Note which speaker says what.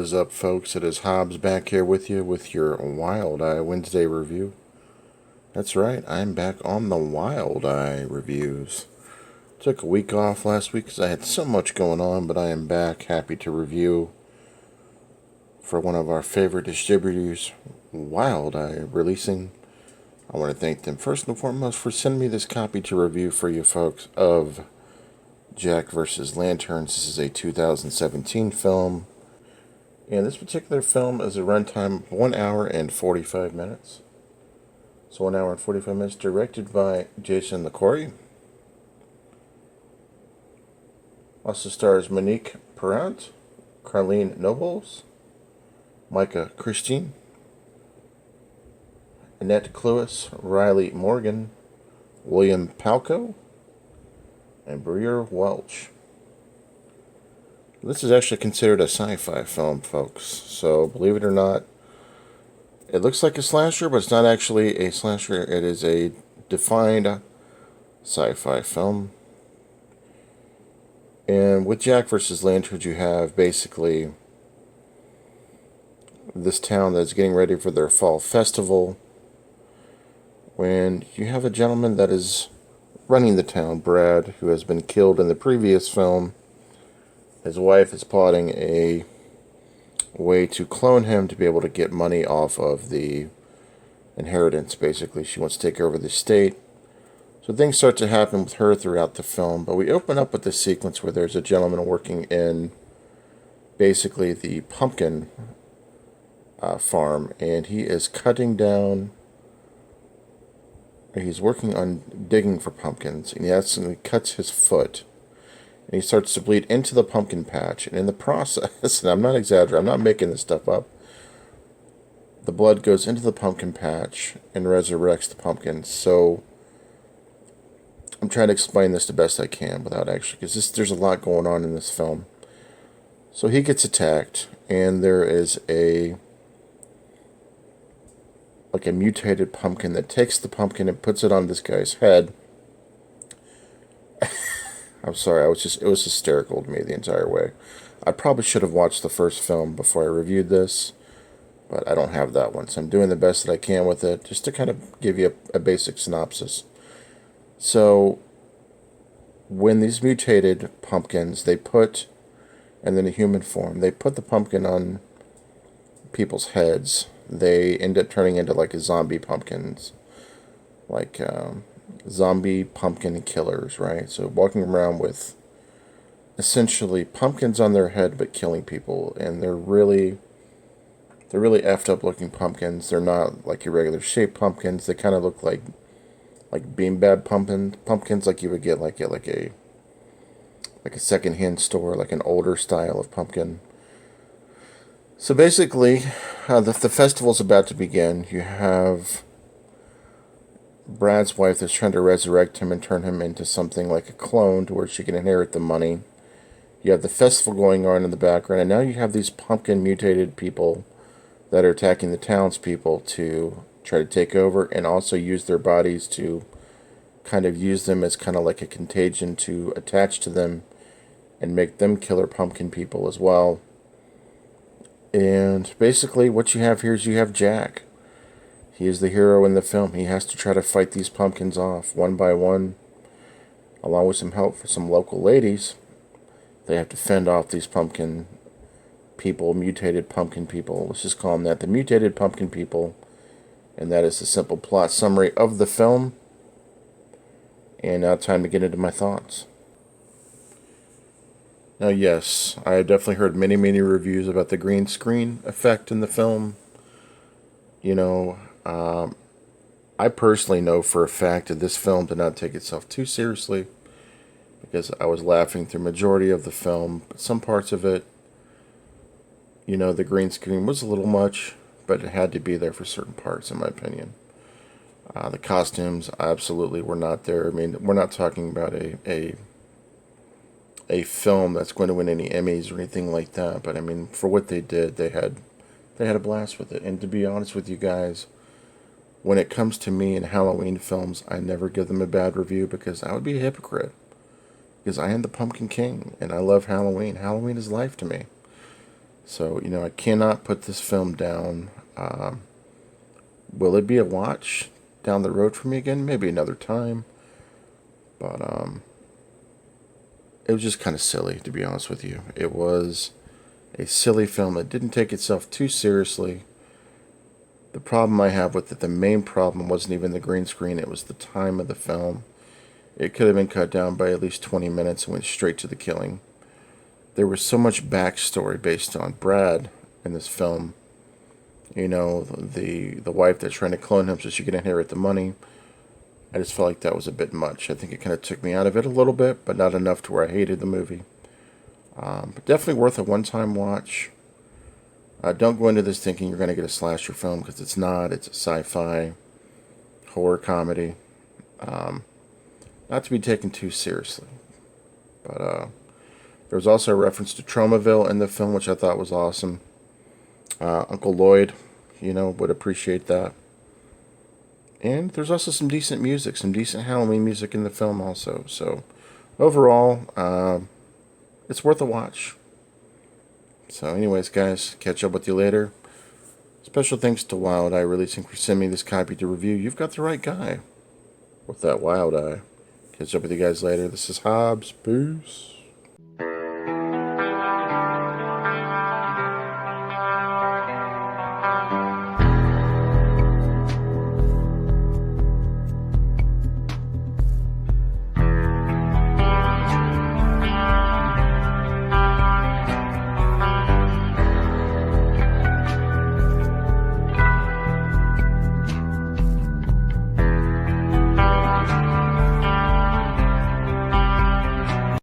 Speaker 1: is up, folks? It is Hobbs back here with you with your Wild Eye Wednesday review. That's right, I'm back on the Wild Eye reviews. Took a week off last week because I had so much going on, but I am back, happy to review for one of our favorite distributors, Wild Eye Releasing. I want to thank them first and foremost for sending me this copy to review for you folks of Jack vs. Lanterns. This is a 2017 film. And this particular film is a runtime of 1 hour and 45 minutes. So 1 hour and 45 minutes, directed by Jason LaCourrier. Also stars Monique Perrant, Carlene Nobles, Micah Christine, Annette Cluis, Riley Morgan, William Palco, and Breer Welch. This is actually considered a sci-fi film, folks. So, believe it or not, it looks like a slasher, but it's not actually a slasher. It is a defined sci-fi film. And with Jack vs. Lanterns, you have basically this town that's getting ready for their fall festival. When you have a gentleman that is running the town, Brad, who has been killed in the previous film. His wife is plotting a way to clone him to be able to get money off of the inheritance, basically. She wants to take over the estate. So things start to happen with her throughout the film. But we open up with this sequence where there's a gentleman working in basically the pumpkin farm. And he is cutting down... He's working on digging for pumpkins. And he accidentally cuts his foot. And he starts to bleed into the pumpkin patch. And in the process, and I'm not exaggerating, I'm not making this stuff up, the blood goes into the pumpkin patch and resurrects the pumpkins. So I'm trying to explain this the best I can without actually, because there's a lot going on in this film. So he gets attacked, and there is a mutated pumpkin that takes the pumpkin and puts it on this guy's head. I'm sorry, it was hysterical to me the entire way. I probably should have watched the first film before I reviewed this, but I don't have that one, so I'm doing the best that I can with it, just to kind of give you a basic synopsis. So, when these mutated pumpkins, and then in human form, they put the pumpkin on people's heads, they end up turning into like a zombie pumpkins, like zombie pumpkin killers, right? So walking around with essentially pumpkins on their head but killing people, and they're really effed up looking pumpkins. They're not like your regular shaped pumpkins. They kind of look like beanbag pumpkins like you would get like a secondhand store, like an older style of pumpkin. So basically, the festival's about to begin. You have Brad's wife that's trying to resurrect him and turn him into something like a clone to where she can inherit the money. You have the festival going on in the background, and now you have these pumpkin mutated people that are attacking the townspeople to try to take over and also use their bodies to kind of use them as kind of like a contagion to attach to them and make them killer pumpkin people as well. And basically what you have here is you have Jack. He is the hero in the film. He has to try to fight these pumpkins off one by one, along with some help from some local ladies. They have to fend off these pumpkin people, mutated pumpkin people. Let's just call them that, the mutated pumpkin people. And that is the simple plot summary of the film. And now time to get into my thoughts. Now, yes, I have definitely heard many, many reviews about the green screen effect in the film. You know, I personally know for a fact that this film did not take itself too seriously, because I was laughing through majority of the film, but some parts of it, you know, the green screen was a little much, but it had to be there for certain parts, in my opinion. The costumes absolutely were not there. I mean, we're not talking about a film that's going to win any Emmys or anything like that, but I mean, for what they did, they had a blast with it. And to be honest with you guys, when it comes to me and Halloween films, I never give them a bad review, because I would be a hypocrite. Because I am the Pumpkin King, and I love Halloween. Halloween is life to me. So, I cannot put this film down. Will it be a watch down the road for me again? Maybe another time. But it was just kind of silly, to be honest with you. It was a silly film that didn't take itself too seriously. The problem I have with it, the main problem wasn't even the green screen, it was the time of the film. It could have been cut down by at least 20 minutes and went straight to the killing. There was so much backstory based on Brad in this film. The wife that's trying to clone him so she can inherit the money. I just felt like that was a bit much. I think it kind of took me out of it a little bit, but not enough to where I hated the movie. But definitely worth a one-time watch. Don't go into this thinking you're going to get a slasher film, because it's not. It's a sci-fi horror comedy. Not to be taken too seriously. But there was also a reference to Tromaville in the film, which I thought was awesome. Uncle Lloyd, would appreciate that. And there's also some decent music, some decent Halloween music in the film also. So overall, it's worth a watch. So anyways, guys, catch up with you later. Special thanks to Wild Eye Releasing for sending me this copy to review. You've got the right guy with that Wild Eye. Catch up with you guys later. This is Hobbs. Peace.